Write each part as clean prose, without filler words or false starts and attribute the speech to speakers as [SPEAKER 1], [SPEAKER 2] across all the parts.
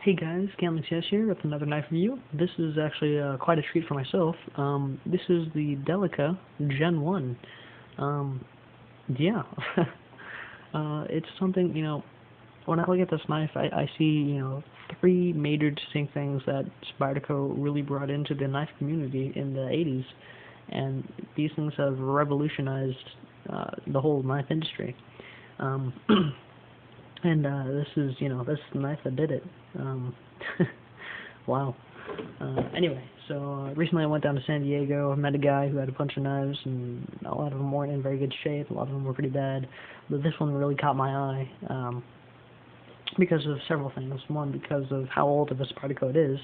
[SPEAKER 1] Hey guys, Yes here with another knife review. This is actually quite a treat for myself. This is the Delica Gen 1. Um, yeah. It's something, when I look at this knife, I see, three major distinct things that Spyderco really brought into the knife community in the 80s. And these things have revolutionized the whole knife industry. Um, And this is the knife that did it. Um, wow. Anyway, so recently I went down to San Diego. I met a guy who had a bunch of knives, and a lot of them weren't in very good shape. A lot of them were pretty bad, but this one really caught my eye because of several things. One, because of how old of a Spyderco it is,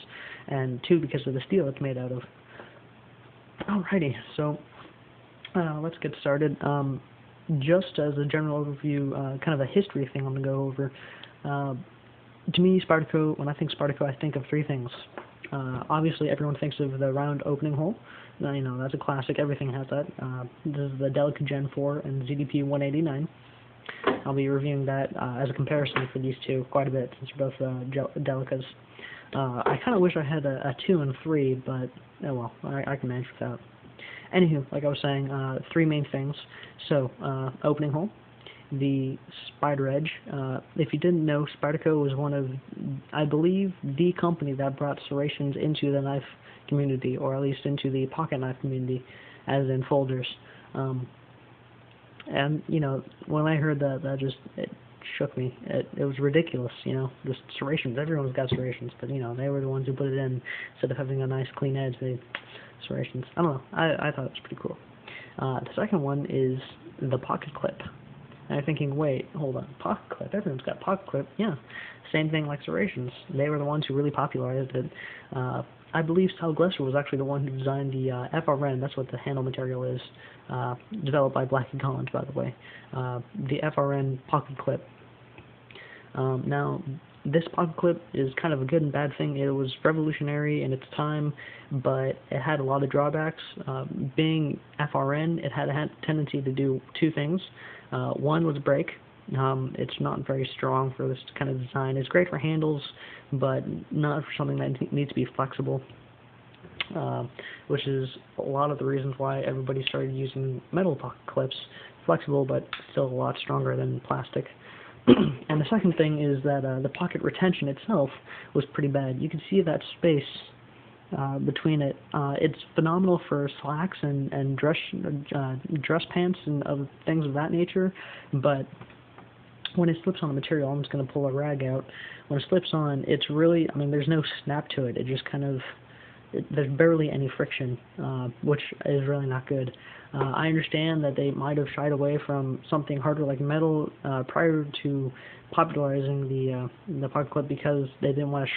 [SPEAKER 1] and two, because of the steel it's made out of. Alrighty, so let's get started. Just as a general overview, kind of a history thing I'm going to go over. To me, Spyderco, when I think Spyderco, I think of three things. Obviously, everyone thinks of the round opening hole. That's a classic. Everything has that. This is the Delica Gen 4 and ZDP 189. I'll be reviewing that as a comparison for these two quite a bit, since they're both Delicas. I kind of wish I had a 2 and 3, but oh well, I can manage without. Anywho, like I was saying, three main things. So, opening hole, the spider edge. If you didn't know, Spyderco was one of, I believe, the company that brought serrations into the knife community, or at least into the pocket knife community, as in folders. And, when I heard that it shook me. It was ridiculous, the serrations. Everyone's got serrations, but, they were the ones who put it in. Instead of having a nice clean edge, they serrations. I don't know. I thought it was pretty cool. The second one is the pocket clip. And I'm thinking, wait, hold on, pocket clip? Everyone's got pocket clip. Yeah, same thing like serrations. They were the ones who really popularized it. I believe Sal Glesser was actually the one who designed the FRN. That's what the handle material is. Developed by Blackie Collins, by the way. The FRN pocket clip. Now, this pocket clip is kind of a good and bad thing. It was revolutionary in its time, but it had a lot of drawbacks. Being FRN, it had a tendency to do two things. One was break. It's not very strong for this kind of design. It's great for handles, but not for something that needs to be flexible, which is a lot of the reasons why everybody started using metal pocket clips. Flexible, but still a lot stronger than plastic. And the second thing is that the pocket retention itself was pretty bad. You can see that space between it. It's phenomenal for slacks and dress pants and other things of that nature, but when it slips on the material, I'm just going to pull a rag out. When it slips on, it's really, there's no snap to it. It just kind of, there's barely any friction, which is really not good. I understand that they might have shied away from something harder like metal prior to popularizing the pocket clip because they didn't want to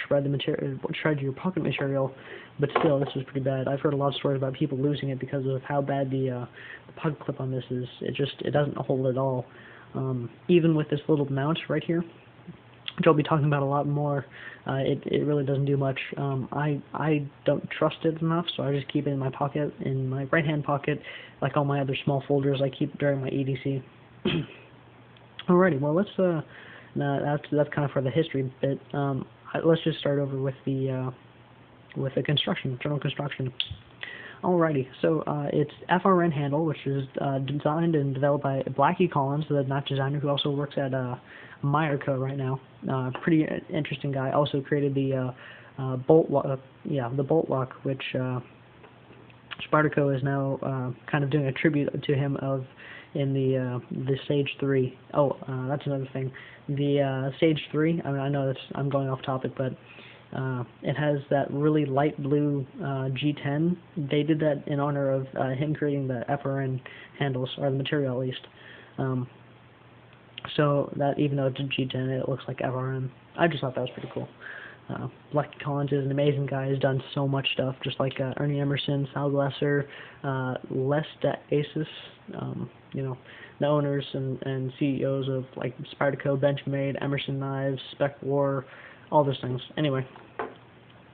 [SPEAKER 1] shred your pocket material, but still, this was pretty bad. I've heard a lot of stories about people losing it because of how bad the pocket clip on this is. It doesn't hold at all. Even with this little mount right here, which I'll be talking about a lot more, it really doesn't do much. I don't trust it enough, so I just keep it in my pocket, in my right-hand pocket, like all my other small folders I keep during my EDC. Alrighty, well that's kind of for the history bit. Let's just start over with the construction, general construction. Alrighty, so it's FRN handle, which is designed and developed by Blackie Collins, the knife designer who also works at Spyderco right now. Pretty interesting guy. Also created the bolt lock, the bolt lock, which Spyderco is now kind of doing a tribute to him in the Stage 3. Oh, that's another thing. The Stage 3. I know I'm going off topic, but it has that really light blue G10. They did that in honor of him creating the FRN handles, or the material at least. So that even though it's a G10, it looks like FRN. I just thought that was pretty cool. Blackie Collins is an amazing guy. He's done so much stuff, just like Ernie Emerson, Sal Glesser, Les Aces, the owners and CEOs of like Spyderco, Benchmade, Emerson Knives, Spec War, all those things. Anyway,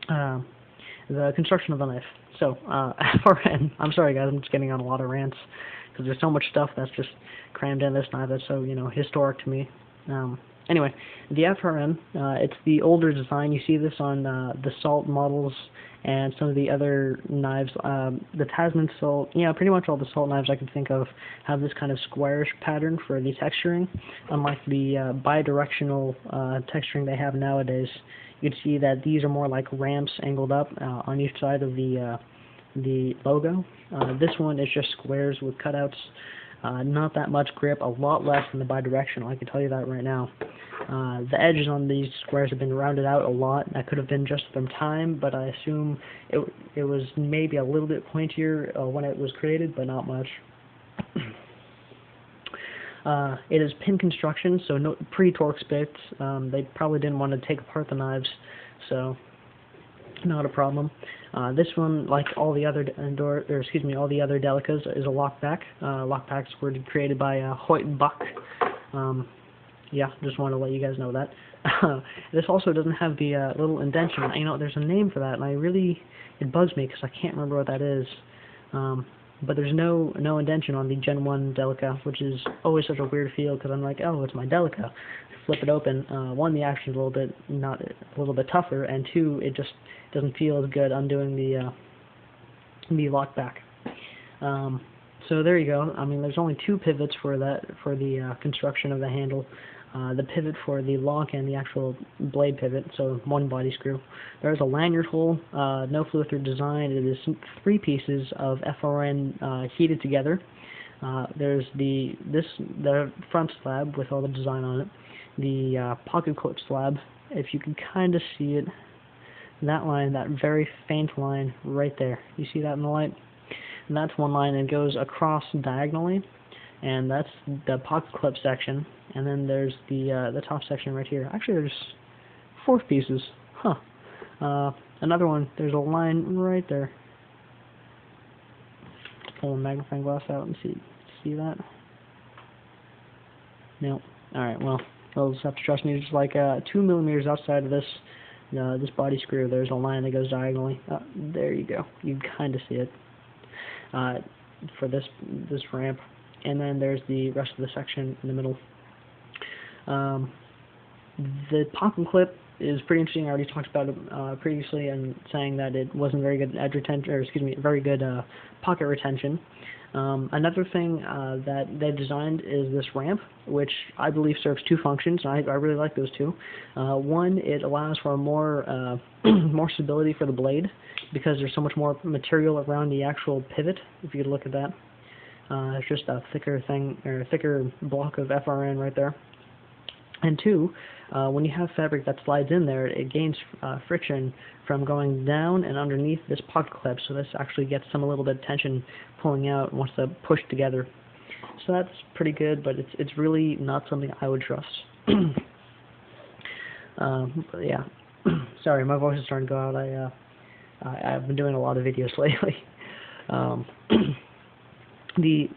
[SPEAKER 1] the construction of the knife. So, FRN, I'm sorry guys, I'm just getting on a lot of rants, because there's so much stuff that's just crammed in this knife that's so, historic to me. Anyway, the FRN, it's the older design. You see this on the Salt models and some of the other knives. The Tasman Salt, pretty much all the Salt knives I can think of have this kind of squarish pattern for the texturing, unlike the bidirectional texturing they have nowadays. You can see that these are more like ramps angled up on each side of the logo. This one is just squares with cutouts. Not that much grip, a lot less than the bidirectional, I can tell you that right now. The edges on these squares have been rounded out a lot. That could have been just from time, but I assume it was maybe a little bit pointier when it was created, but not much. It is pin construction, so no pre-Torx bits. They probably didn't want to take apart the knives, so not a problem. This one, like all the other all the other Delicas, is a lockback. Lockbacks were created by Hoyt and Buck. Yeah, just wanted to let you guys know that. This also doesn't have the little indention. There's a name for that, and it bugs me because I can't remember what that is. But there's no indention on the Gen 1 Delica, which is always such a weird feel because I'm like, oh, it's my Delica. Flip it open. One, the action's a little bit tougher, and two, it just doesn't feel as good undoing the lockback. So there you go. There's only two pivots for the construction of the handle. The pivot for the lock and the actual blade pivot, so one body screw. There's a lanyard hole, no flow-through design. It is 3 pieces of FRN heated together. There's the front slab with all the design on it. The pocket clip slab, if you can kind of see it, that line, that very faint line right there. You see that in the light? And that's one line that goes across diagonally, and that's the pocket clip section. And then there's the top section right here. Actually, there's 4 pieces. Another one. There's a line right there. Pull a magnifying glass out and see that. No. All right. Well, you'll just have to trust me. Just like 2 millimeters outside of this body screw, there's a line that goes diagonally. There you go. You can kind of see it for this ramp. And then there's the rest of the section in the middle. The pocket clip is pretty interesting. I already talked about it previously and saying that it wasn't very good edge retention, or very good pocket retention. Another thing that they've designed is this ramp, which I believe serves 2 functions. I really like those 2. One, it allows for more more stability for the blade because there's so much more material around the actual pivot. If you could look at that, it's just a thicker block of FRN right there. And 2, when you have fabric that slides in there, it gains friction from going down and underneath this pocket clip, so this actually gets a little bit of tension pulling out once they're pushed together. So that's pretty good, but it's really not something I would trust. But yeah, sorry, my voice is starting to go out. I've been doing a lot of videos lately. The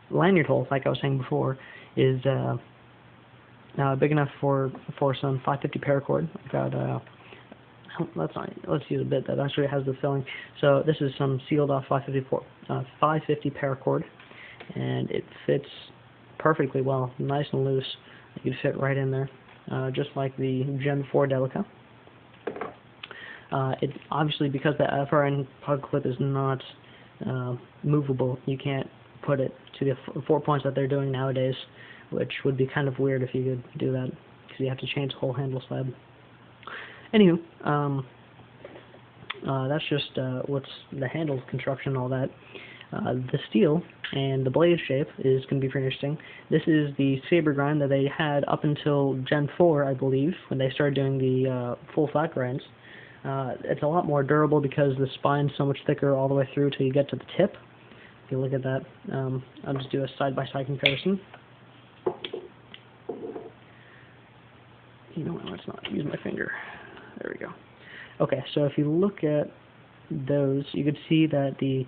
[SPEAKER 1] lanyard hole, like I was saying before, is big enough for some 550 paracord. I've got let's use a bit that actually has the filling. So this is some sealed off 550 paracord, and it fits perfectly well, nice and loose. You can fit right in there, just like the Gen 4 Delica. It obviously, because the FRN plug clip is not movable, you can't put it to the 4 points that they're doing nowadays, which would be kind of weird if you could do that, because you have to change the whole handle slab. Anywho, that's just what's the handle construction and all that. The steel and the blade shape is going to be pretty interesting. This is the saber grind that they had up until Gen 4, I believe, when they started doing the full flat grinds. It's a lot more durable because the spine's so much thicker all the way through till you get to the tip. If you look at that, I'll just do a side-by-side comparison. You know what, let's not use my finger. There we go. Okay, so if you look at those, you could see that the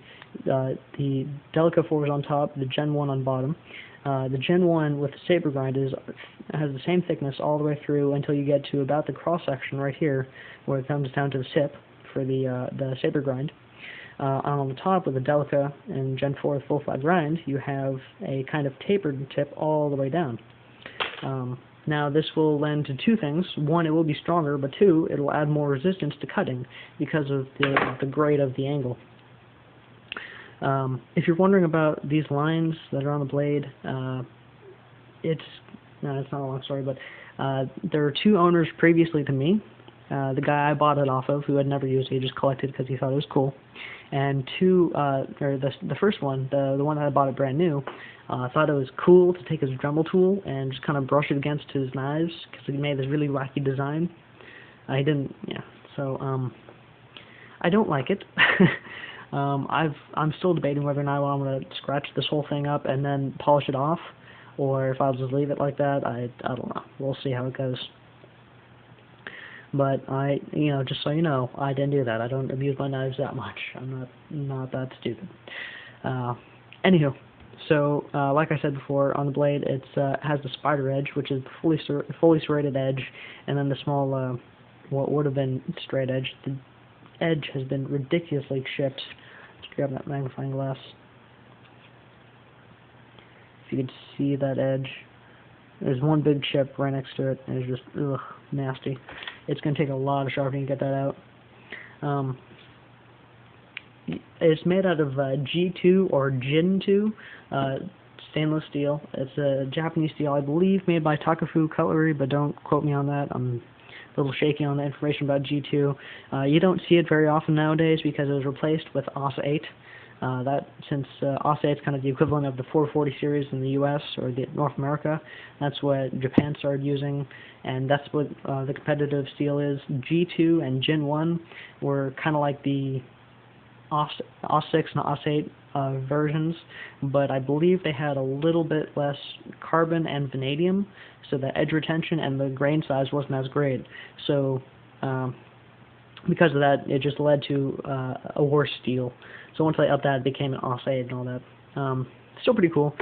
[SPEAKER 1] Delica 4 is on top, the Gen 1 on bottom. The Gen 1 with the saber grind has the same thickness all the way through until you get to about the cross section right here, where it comes down to the tip for the saber grind. On the top with the Delica and Gen 4 full flat grind, you have a kind of tapered tip all the way down. Now this will lend to two things. One, it will be stronger, but two, it will add more resistance to cutting because of the grade of the angle. If you're wondering about these lines that are on the blade, it's not a long story, but there are two owners previously to me. The guy I bought it off of, who had never used it, he just collected because he thought it was cool. And the first one, the one that I bought it brand new, thought it was cool to take his Dremel tool and just kind of brush it against his knives because he made this really wacky design. I didn't, yeah. So I don't like it. I'm still debating whether or not I'm going to scratch this whole thing up and then polish it off, or if I'll just leave it like that. I don't know. We'll see how it goes. But just so you know, I didn't do that. I don't abuse my knives that much. I'm not that stupid. Anywho, so like I said before, on the blade, it has the spider edge, which is the fully serrated edge, and then the small, what would have been straight edge. The edge has been ridiculously chipped. Let's grab that magnifying glass. If you could see that edge, there's one big chip right next to it, and it's just nasty. It's going to take a lot of sharpening to get that out. It's made out of G2 or Jin2 stainless steel. It's a Japanese steel, I believe, made by Takafu Cutlery, but don't quote me on that. I'm a little shaky on the information about G2. You don't see it very often nowadays because it was replaced with ASA 8. Since ASA 8 is kind of the equivalent of the 440 series in the U.S. or North America, that's what Japan started using, and that's what the competitive steel is. G2 and Gen 1 were kind of like the ASA 6 and ASA 8 versions, but I believe they had a little bit less carbon and vanadium, so the edge retention and the grain size wasn't as great. So because of that, it just led to a worse steel. So once I upped that, it became an ASA 8 and all that. Still pretty cool.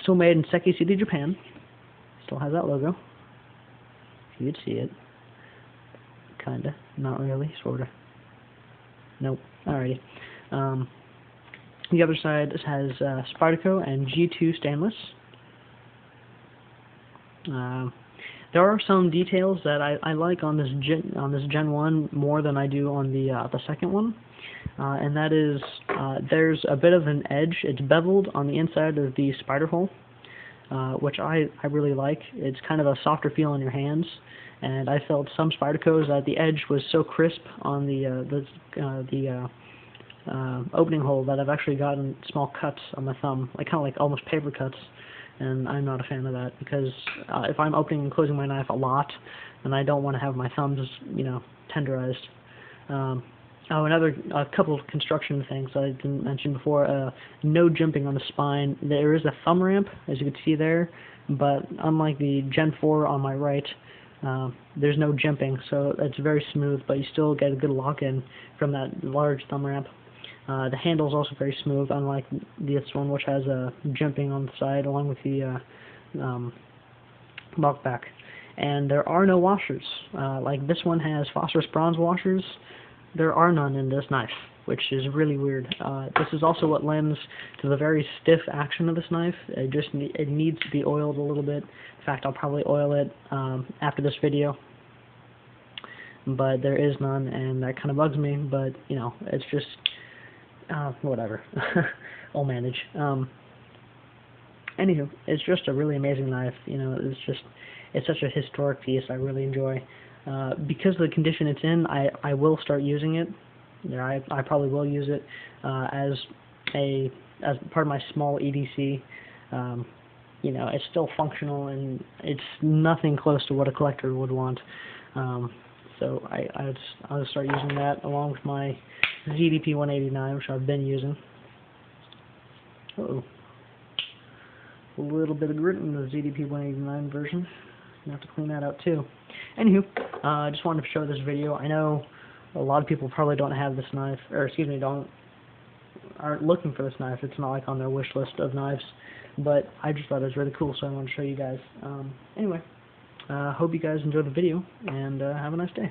[SPEAKER 1] Still made in Seki City, Japan. Still has that logo. If you could see it. Kinda. Not really. Sorta. Nope. Alrighty. The other side has Spyderco and G2 stainless. There are some details that I like on this Gen 1 more than I do on the second one, and that is there's a bit of an edge. It's beveled on the inside of the spider hole, which I really like. It's kind of a softer feel on your hands, and I felt some Spydercos that the edge was so crisp on the opening hole that I've actually gotten small cuts on my thumb, like kind of like almost paper cuts. And I'm not a fan of that because if I'm opening and closing my knife a lot, then I don't want to have my thumbs, tenderized. A couple of construction things I didn't mention before. No jumping on the spine. There is a thumb ramp, as you can see there, but unlike the Gen 4 on my right, there's no jimping, so it's very smooth, but you still get a good lock-in from that large thumb ramp. The handle is also very smooth, unlike this one, which has a jimping on the side along with the bulk back. And there are no washers. Like this one has phosphorus bronze washers. There are none in this knife, which is really weird. This is also what lends to the very stiff action of this knife. It needs to be oiled a little bit. In fact, I'll probably oil it after this video. But there is none, and that kind of bugs me. But it's just whatever. I'll manage. Anywho, it's just a really amazing knife. It's such a historic piece. I really enjoy. Because of the condition it's in, I will start using it. I probably will use it as part of my small EDC. It's still functional, and it's nothing close to what a collector would want. So I'll start using that along with my ZDP 189, which I've been using. Uh-oh. A little bit of grit in the ZDP 189 version. You have to clean that out too. Anywho, I just wanted to show this video. I know a lot of people probably don't have this knife, or excuse me, aren't looking for this knife. It's not like on their wish list of knives, but I just thought it was really cool, so I wanted to show you guys. Anyway, hope you guys enjoyed the video, and have a nice day.